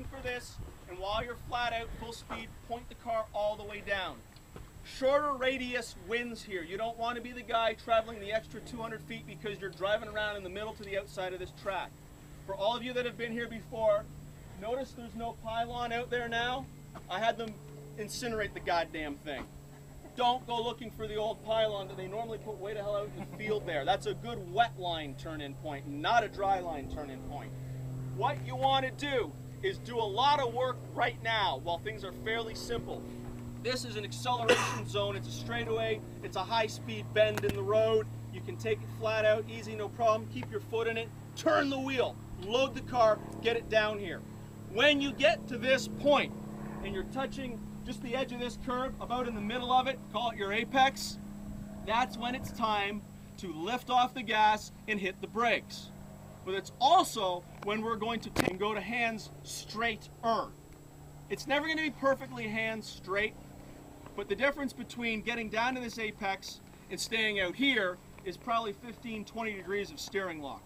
looking for this, and while you're flat out, full speed, point the car all the way down. Shorter radius wins here. You don't want to be the guy traveling the extra 200 feet because you're driving around in the middle to the outside of this track. For all of you that have been here before, notice there's no pylon out there now. I had them incinerate the goddamn thing. Don't go looking for the old pylon that they normally put way the hell out in the field there. That's a good wet line turn-in point, not a dry line turn-in point. What you want to do is do a lot of work right now while things are fairly simple. This is an acceleration zone. It's a straightaway. It's a high-speed bend in the road. You can take it flat out, easy, no problem. Keep your foot in it. Turn the wheel. Load the car. Get it down here. When you get to this point and you're touching just the edge of this curve, about in the middle of it, call it your apex, that's when it's time to lift off the gas and hit the brakes. But it's also when we're going to go to hands straighter. It's never going to be perfectly hands straight, but the difference between getting down to this apex and staying out here is probably 15, 20 degrees of steering lock.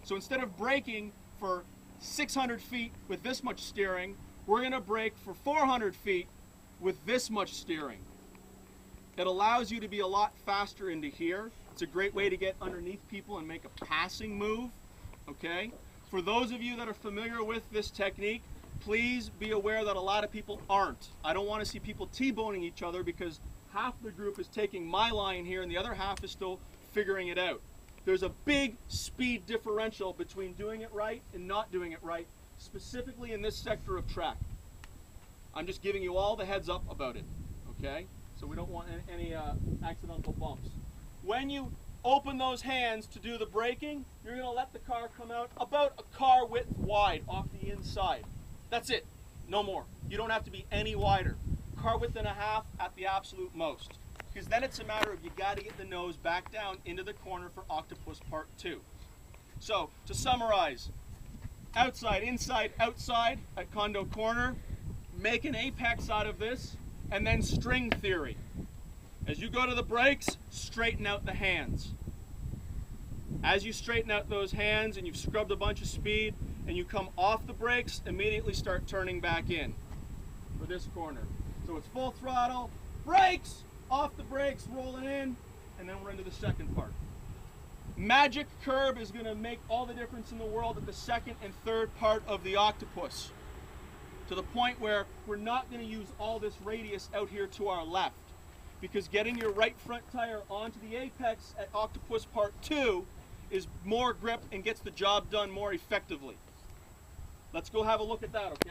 So instead of braking for 600 feet with this much steering, we're going to brake for 400 feet with this much steering. It allows you to be a lot faster into here. It's a great way to get underneath people and make a passing move. Okay? For those of you that are familiar with this technique, please be aware that a lot of people aren't. I don't want to see people T-boning each other because half the group is taking my line here and the other half is still figuring it out. There's a big speed differential between doing it right and not doing it right, specifically in this sector of track. I'm just giving you all the heads up about it, okay? So we don't want any accidental bumps. When you open those hands to do the braking, you're going to let the car come out about a car width wide off the inside. That's it. No more. You don't have to be any wider. Car width and a half at the absolute most. Because then it's a matter of you got to get the nose back down into the corner for Octopus Part 2. So, to summarize, outside, inside, outside at Condo Corner, make an apex out of this, and then string theory. As you go to the brakes, straighten out the hands. As you straighten out those hands and you've scrubbed a bunch of speed, and you come off the brakes, immediately start turning back in for this corner. So it's full throttle, brakes, off the brakes, rolling in, and then we're into the second part. Magic curb is going to make all the difference in the world at the second and third part of the Octopus, to the point where we're not going to use all this radius out here to our left, because getting your right front tire onto the apex at Octopus Part 2 is more grip and gets the job done more effectively. Let's go have a look at that, okay?